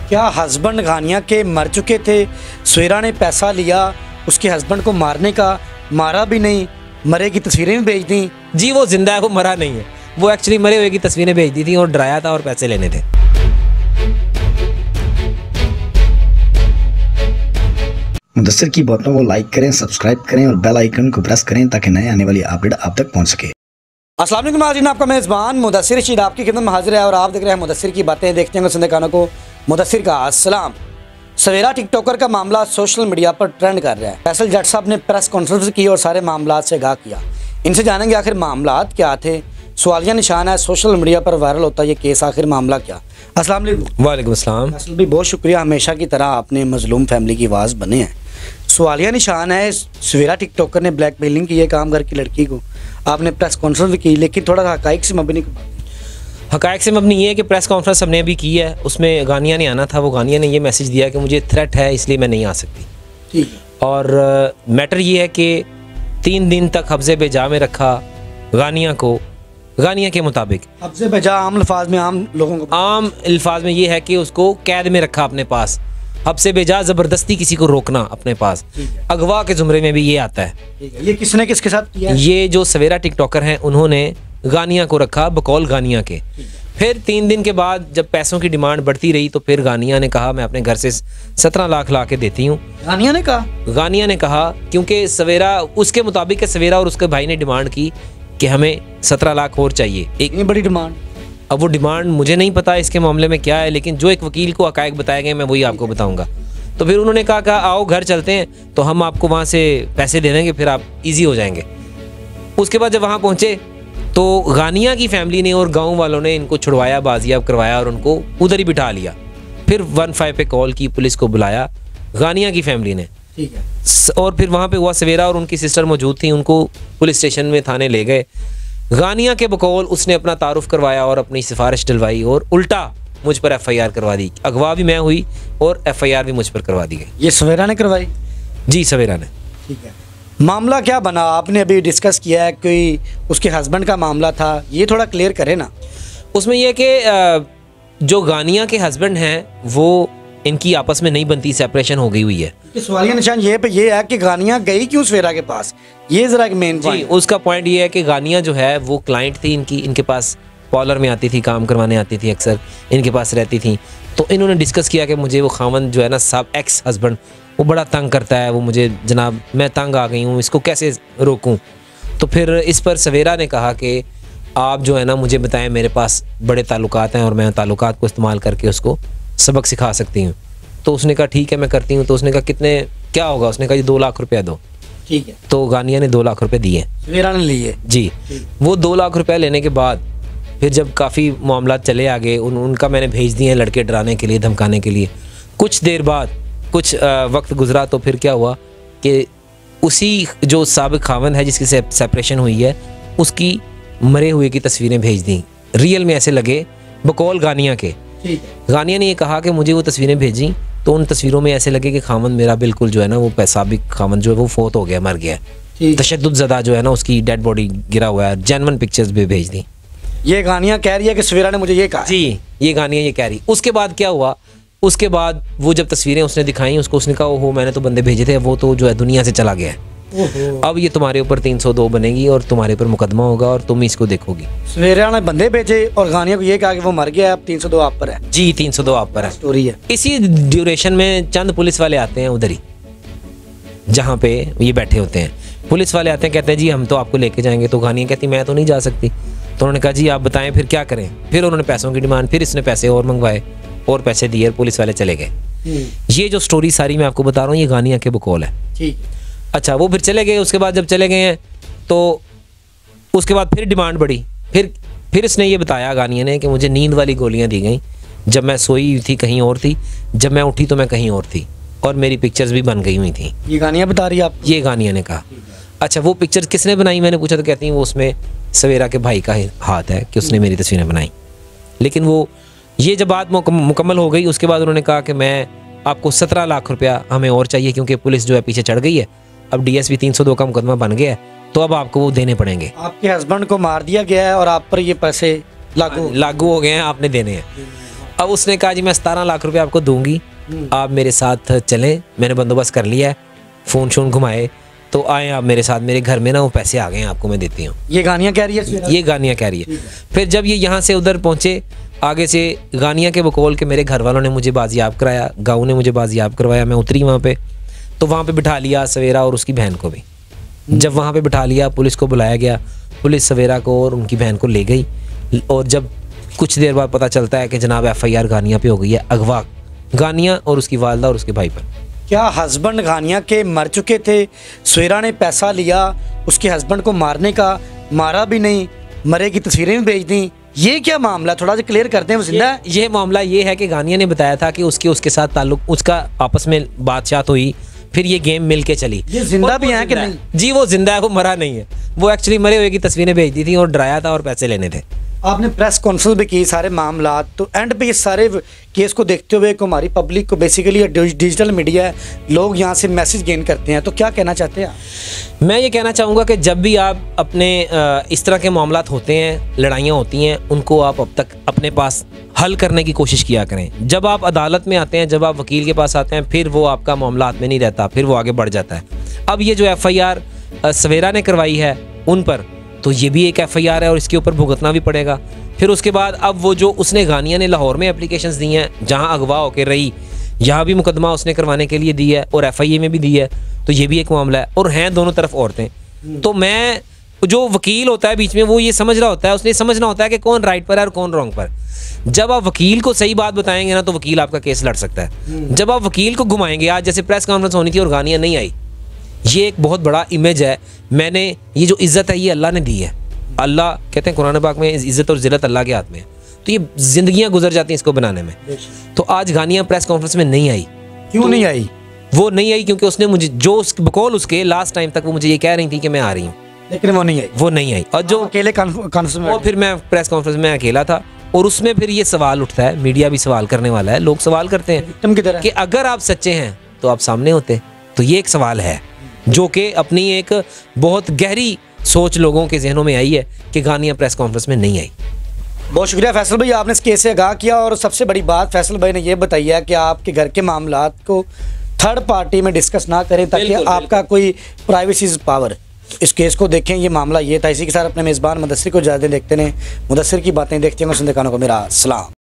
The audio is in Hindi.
क्या हस्बैंड गानिया के मर चुके थे, सवेरा ने पैसा लिया उसके हस्बैंड को मारने का, मारा भी नहीं, मरे की तस्वीरें भी भेज दी? जी वो जिंदा है, वो मरा नहीं है, वो एक्चुअली मरे हुए की तस्वीरें भेज दी थी और डराया था और पैसे लेने थे। मुदस्सिर की बातों को लाइक करें, सब्सक्राइब करें और बेल आइकन को प्रेस करें ताकि नए आने वाली अपडेट आप तक पहुंच सके। अस्सलाम वालेकुम नाज़रीन, आपका मेज़बान मुदस्सिर रशीद आपकी खिदमत में हाजिर है और आप देख रहे हैं मुदस्सिर की बातें। देखते हैं सुनने कानों को मुदस्सिर का अस्सलाम। सवेरा टिकटॉकर का मामला सोशल मीडिया पर ट्रेंड कर रहा है। फैसल जट साहब ने प्रेस कॉन्फ्रेंस की और सारे मामला से आगाह किया। इनसे जानेंगे आखिर मामला क्या थे। सवालिया निशान है, सोशल मीडिया पर वायरल होता है ये केस, आखिर मामला क्या? अस्सलाम वालेकुम। वालेकुम अस्सलाम। फैसल भाई बहुत शुक्रिया, हमेशा की तरह आपने मजलूम फैमिली की आवाज़ बने हैं। सवालिया निशान है, सवेरा टिकटॉकर ने ब्लैकमेलिंग की है काम घर की लड़की को, आपने प्रेस कॉन्फ्रेंस भी की, लेकिन थोड़ा हकाइक से मबनी हकायक से मबनी ये है कि प्रेस कॉन्फ्रेंस हमने अभी की है, उसमें गानिया ने आना था। वो गानिया ने ये मैसेज दिया कि मुझे थ्रेट है इसलिए मैं नहीं आ सकती। ठीक है। और मैटर ये है कि 3 दिन तक हफ्ज़े बेजा में रखा गानिया को। गानिया के मुताबिक हफ्ज़े बेजा आम अल्फाज में, आम लोगों को आम अल्फाज में ये है कि उसको कैद में रखा अपने पास। हफ्ज़े बेजा ज़बरदस्ती किसी को रोकना अपने पास, अगवा के ज़ुमरे में भी ये आता है। ये किसने किसके साथ किया है? ये जो सवेरा टिकटॉकर हैं उन्होंने गानिया को रखा बकौल गानिया के। फिर 3 दिन के बाद जब पैसों की डिमांड बढ़ती रही तो फिर गानिया ने कहा मैं अपने घर से 17 लाख ला के देती हूँ। गानिया ने कहा? गानिया ने कहा क्योंकि सवेरा, उसके मुताबिक सवेरा और उसके भाई ने डिमांड की कि हमें 17 लाख और चाहिए। एक बड़ी डिमांड। अब वो डिमांड मुझे नहीं पता इसके मामले में क्या है, लेकिन जो एक वकील को हकायक बताए गए मैं वही आपको बताऊंगा। तो फिर उन्होंने कहा आओ घर चलते हैं तो हम आपको वहाँ से पैसे दे देंगे, फिर आप ईजी हो जाएंगे। उसके बाद जब वहाँ पहुँचे तो गानिया की फैमिली ने और गांव वालों ने इनको छुड़वाया, बाजियाब करवाया और उनको उधर ही बिठा लिया। फिर 15 पे कॉल की, पुलिस को बुलाया गानिया की फैमिली ने। ठीक है। और फिर वहाँ पे हुआ, सवेरा और उनकी सिस्टर मौजूद थी, उनको पुलिस स्टेशन में थाने ले गए। गानिया के बकौल उसने अपना तारुफ करवाया और अपनी सिफारिश डलवाई और उल्टा मुझ पर FIR करवा दी। अगवा भी मैं हुई और FIR भी मुझ पर करवा दी गई। ये सवेरा ने करवाई? जी सवेरा ने। ठीक है। मामला क्या बना? आपने अभी डिस्कस किया है कि उसके हस्बैंड का मामला था, ये थोड़ा क्लियर करें ना। उसमें यह कि जो गानिया के हस्बैंड हैं वो इनकी आपस में नहीं बनती, सेपरेशन हो गई हुई है। सवालिया निशान ये पे ये है कि गानिया गई क्यों सवेरा के पास, ये जरा एक मेन पॉइंट। उसका पॉइंट ये है कि गानिया जो है वो क्लाइंट थी इनकी, इनके पास पार्लर में आती थी, काम करवाने आती थी, अक्सर इनके पास रहती थी। तो इन्होंने डिस्कस किया कि मुझे वो खामन जो है ना, साहब एक्स हस्बैंड, वो बड़ा तंग करता है, वो मुझे जनाब मैं तंग आ गई हूँ, इसको कैसे रोकूँ। तो फिर इस पर सवेरा ने कहा कि आप जो है ना मुझे बताएं, मेरे पास बड़े ताल्लुकात हैं और मैं ताल्लुकात को इस्तेमाल करके उसको सबक सिखा सकती हूँ। तो उसने कहा ठीक है मैं करती हूँ। तो उसने कहा कितने क्या होगा? उसने कहा 2 लाख रुपया दो। ठीक है। तो गानिया ने 2 लाख रुपये दिए, सवेरा ने लिए जी। वो 2 लाख रुपया लेने के बाद फिर जब काफ़ी मामला चले आगे, उनका मैंने भेज दिए लड़के डराने के लिए, धमकाने के लिए। कुछ देर बाद कुछ वक्त गुजरा तो फिर क्या हुआ कि उसी जो साबिक खावन है जिसकी सेपरेशन हुई है, उसकी मरे हुए की तस्वीरें भेज दी। रियल में ऐसे लगे बकौल गानिया के। गानिया ने ये कहा कि मुझे वो तस्वीरें भेजी तो उन तस्वीरों में ऐसे लगे कि खामन मेरा बिल्कुल जो है ना, वो साबिक खामन जो है वो फोत हो गया, मर गया। तशद्दुद ज़दा जो है ना, उसकी डेड बॉडी गिरा हुआ है। जेन्युइन पिक्चर्स भी भेज दी। ये गानिया कह रही है कि सवेरा ने मुझे ये कहा। जी, ये गानिया ये कह रही। उसके बाद क्या हुआ? उसके बाद वो जब तस्वीरें उसने दिखाई उसको, उसने कहा ओहो मैंने तो बंदे भेजे थे, वो तो जो है दुनिया से चला गया है। अब ये तुम्हारे ऊपर 302 बनेगी और तुम्हारे ऊपर मुकदमा होगा और तुम इसको देखोगी। सवेरा ने बंदे भेजे और गानिया को ये कहा कि वो मर गया, अब 302 आप पर है। जी 302 आप पर है। स्टोरी है। इसी ड्यूरेशन में चंद पुलिस वाले आते हैं उधर ही जहाँ पे ये बैठे होते हैं। पुलिस वाले आते हैं, कहते हैं जी हम तो आपको लेके जाएंगे। तो गानिया कहती मैं तो नहीं जा सकती। तो उन्होंने कहा जी आप बताएं फिर क्या करें। फिर उन्होंने पैसों की डिमांड, फिर इसने पैसे और मंगवाए और पैसे दिए और पुलिस वाले चले गए। ये जो स्टोरी सारी मैं आपको बता रहा हूँ ये गानिया के बकौल है। ठीक। अच्छा, वो फिर चले गए। उसके बाद जब चले गए हैं तो उसके बाद फिर डिमांड बढ़ी। फिर इसने ये बताया गानिया ने कि मुझे नींद वाली गोलियां दी गई, जब मैं सोई थी कहीं और थी, जब मैं उठी तो मैं कहीं और थी और मेरी पिक्चर्स भी बन गई हुई थी। ये गानिया बता रही है आप? ये गानिया ने कहा। अच्छा, वो पिक्चर्स किसने बनाई मैंने पूछा तो कहती हैं वो उसमें सवेरा के भाई का हाथ है कि उसने मेरी तस्वीरें बनाई। लेकिन वो ये जब बात मुकम्मल हो गई उसके बाद उन्होंने कहा कि मैं आपको 17 लाख रुपया हमें और चाहिए क्योंकि पुलिस जो है पीछे चढ़ गई है, अब DSP 302 का मुकदमा बन गया है तो अब आपको वो देने पड़ेंगे। आपके हस्बैंड को मार दिया गया है और आप पर ये पैसे लागू हो गए हैं, आपने देने हैं। अब उसने कहा जी मैं 17 लाख रुपए आपको दूंगी, आप मेरे साथ चलें, मैंने बंदोबस्त कर लिया है, फ़ोन शोन घुमाए, तो आए आप मेरे साथ, मेरे घर में ना वो पैसे आ गए हैं, आपको मैं देती हूँ। ये गानियाँ कह रही है, ये गानियाँ कह रही है। फिर जब ये यहाँ से उधर पहुँचे, आगे से गानियाँ के बकौल के मेरे घर वालों ने मुझे बाजियाब कराया, गाँव ने मुझे बाजियाब करवाया। मैं उतरी वहाँ पे, तो वहाँ पे बिठा लिया सवेरा और उसकी बहन को भी। जब वहाँ पे बिठा लिया, पुलिस को बुलाया गया, पुलिस सवेरा को और उनकी बहन को ले गई। और जब कुछ देर बाद पता चलता है कि जनाब FIR गानियाँ पे हो गई है, अगवा गानियाँ और उसकी वालदा और उसके भाई पर। क्या हस्बैंड गानियाँ के मर चुके थे, सवेरा ने पैसा लिया उसके हस्बैंड को मारने का, मारा भी नहीं, मरे की तस्वीरें भी भेज दी, ये क्या मामला, थोड़ा सा क्लियर करते हैं। वो जिंदा है? ये मामला ये है कि गानिया ने बताया था कि उसके साथ ताल्लुक, उसका आपस में बातचीत हुई, फिर ये गेम मिल के चली। ये जिंदा भी है कि नहीं? जी वो जिंदा है, वो मरा नहीं है। वो एक्चुअली मरे हुए की तस्वीरें भेज दी थी और डराया था और पैसे लेने थे। आपने प्रेस कॉन्फ्रेंस भी की, सारे मामला, तो एंड पे ये सारे केस को देखते हुए को हमारी पब्लिक को बेसिकली डिजिटल मीडिया है, लोग यहाँ से मैसेज गेन करते हैं, तो क्या कहना चाहते हैं आप? मैं ये कहना चाहूँगा कि जब भी आप अपने इस तरह के मामलात होते हैं, लड़ाइयाँ होती हैं, उनको आप अब तक अपने पास हल करने की कोशिश किया करें। जब आप अदालत में आते हैं, जब आप वकील के पास आते हैं, फिर वो आपका मामला हाथ में नहीं रहता, फिर वो आगे बढ़ जाता है। अब ये जो FIR सवेरा ने करवाई है उन पर, तो ये भी एक FIR है और इसके ऊपर भुगतना भी पड़ेगा। फिर उसके बाद अब वो जो उसने गानिया ने लाहौर में एप्लीकेशंस दी हैं, जहाँ अगवा होकर रही, यहाँ भी मुकदमा उसने करवाने के लिए दी है और FIA में भी दी है, तो ये भी एक मामला है। और हैं दोनों तरफ औरतें। तो मैं, जो वकील होता है बीच में, वो ये समझ रहा होता है, उसने समझना होता है कि कौन राइट पर है और कौन रॉन्ग पर। जब आप वकील को सही बात बताएंगे ना, तो वकील आपका केस लड़ सकता है। जब आप वकील को घुमाएंगे, आज जैसे प्रेस कॉन्फ्रेंस होनी थी और गानिया नहीं आई, ये एक बहुत बड़ा इमेज है। मैंने, ये जो इज्जत है ये अल्लाह ने दी है। अल्लाह कहते हैं कुरान पाक में, इज्जत और जिल्लत अल्लाह के हाथ में है। तो ये जिंदगियां गुजर जाती हैं इसको बनाने में। तो आज गानिया प्रेस कॉन्फ्रेंस में नहीं आई। क्यों नहीं आई? वो नहीं आई क्योंकि उसने मुझे जो बकौल उसके लास्ट टाइम तक वो मुझे ये कह रही थी कि मैं आ रही हूँ, लेकिन वो नहीं आई। वो नहीं आई। और जो अकेले कॉन्फ्रेंस में, और फिर मैं प्रेस कॉन्फ्रेंस में अकेला था, और उसमें फिर ये सवाल उठता है, मीडिया भी सवाल करने वाला है, लोग सवाल करते हैं कि अगर आप सच्चे हैं तो आप सामने होते। तो ये एक सवाल है जो कि अपनी एक बहुत गहरी सोच लोगों के जहनों में आई है कि गानिया प्रेस कॉन्फ्रेंस में नहीं आई। बहुत शुक्रिया फैसल भाई, आपने इस केस से आगाह किया। और सबसे बड़ी बात फैसल भाई ने ये बताई है कि आपके घर के मामलात को थर्ड पार्टी में डिस्कस ना करें, ताकि आपका कोई प्राइवेसी इज पावर। इस केस को देखें, ये मामला ये था। इसी के साथ अपने मेज़बान मुदस्सिर को इजाज़त दें। देखते हैं मुदस्सिर की बातें, देखते हैं सुनने कानों को मेरा सलाम।